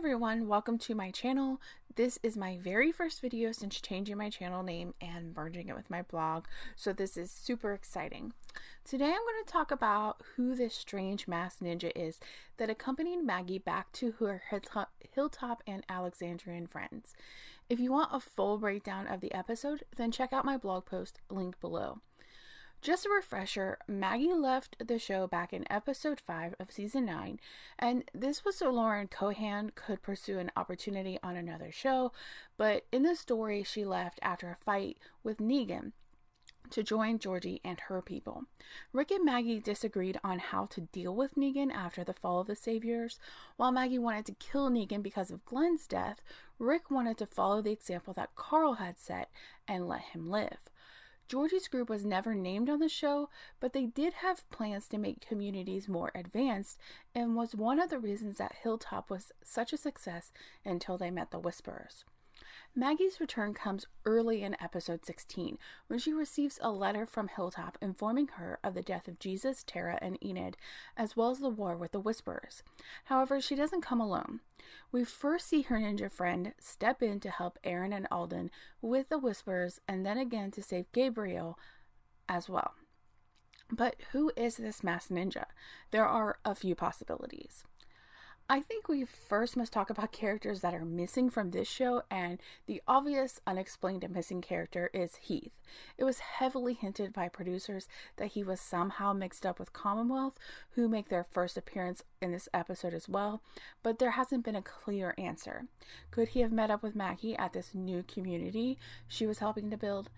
everyone, welcome to my channel. This is my very first video since changing my channel name and merging it with my blog, so this is super exciting. Today I'm going to talk about who this strange masked ninja is that accompanied Maggie back to her Hilltop and Alexandrian friends. If you want a full breakdown of the episode, then check out my blog post linked below. Just a refresher, Maggie left the show back in episode 5 of season 9, and this was so Lauren Cohan could pursue an opportunity on another show, but in the story she left after a fight with Negan to join Georgie and her people. Rick and Maggie disagreed on how to deal with Negan after the fall of the Saviors. While Maggie wanted to kill Negan because of Glenn's death, Rick wanted to follow the example that Carl had set and let him live. Georgie's group was never named on the show, but they did have plans to make communities more advanced and was one of the reasons that Hilltop was such a success until they met the Whisperers. Maggie's return comes early in episode 16 when she receives a letter from Hilltop informing her of the death of Jesus, Tara, and Enid, as well as the war with the Whisperers. However, she doesn't come alone. We first see her ninja friend step in to help Aaron and Alden with the Whisperers and then again to save Gabriel as well. But who is this masked ninja? There are a few possibilities. I think we first must talk about characters that are missing from this show, and the obvious unexplained and missing character is Heath. It was heavily hinted by producers that he was somehow mixed up with Commonwealth, who make their first appearance in this episode as well, but there hasn't been a clear answer. Could he have met up with Maggie at this new community she was helping to build?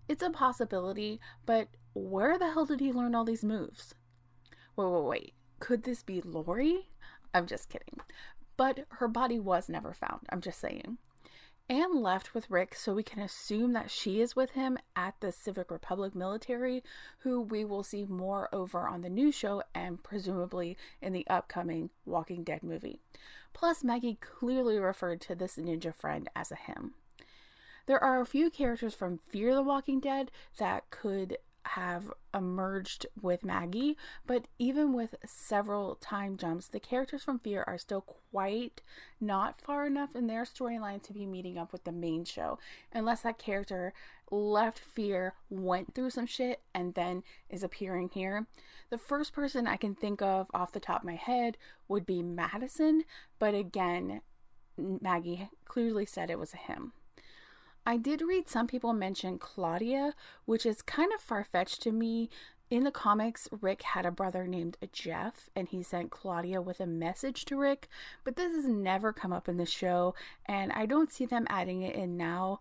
It's a possibility, but where the hell did he learn all these moves? Wait. Could this be Lori? I'm just kidding. But her body was never found. I'm just saying. Anne left with Rick, so we can assume that she is with him at the Civic Republic military, who we will see more over on the new show and presumably in the upcoming Walking Dead movie. Plus, Maggie clearly referred to this ninja friend as a him. There are a few characters from Fear the Walking Dead that could have emerged with Maggie, but even with several time jumps, the characters from Fear are still quite not far enough in their storyline to be meeting up with the main show, unless that character left Fear, went through some shit, and then is appearing here. The first person I can think of off the top of my head would be Madison, but again, Maggie clearly said it was a him. I did read some people mention Claudia, which is kind of far-fetched to me. In the comics, Rick had a brother named Jeff, and he sent Claudia with a message to Rick, but this has never come up in the show, and I don't see them adding it in now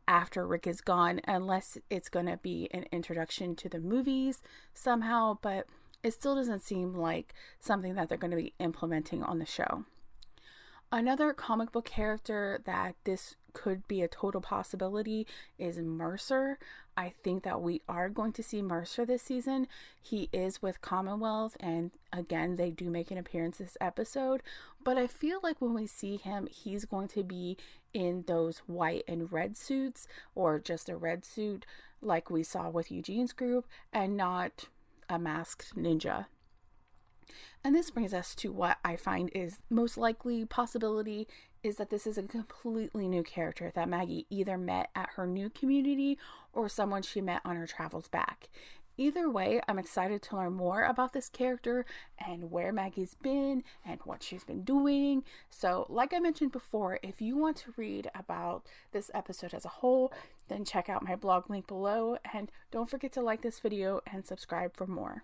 after Rick is gone, unless it's going to be an introduction to the movies somehow, but it still doesn't seem like something that they're going to be implementing on the show. Another comic book character that this could be a total possibility is Mercer. I think that we are going to see Mercer this season. He is with Commonwealth, and again, they do make an appearance this episode, but I feel like when we see him, he's going to be in those white and red suits, or just a red suit like we saw with Eugene's group, and not a masked ninja. And this brings us to what I find is most likely possibility is that this is a completely new character that Maggie either met at her new community or someone she met on her travels back. Either way, I'm excited to learn more about this character and where Maggie's been and what she's been doing. So, like I mentioned before, if you want to read about this episode as a whole, then check out my blog link below, and don't forget to like this video and subscribe for more.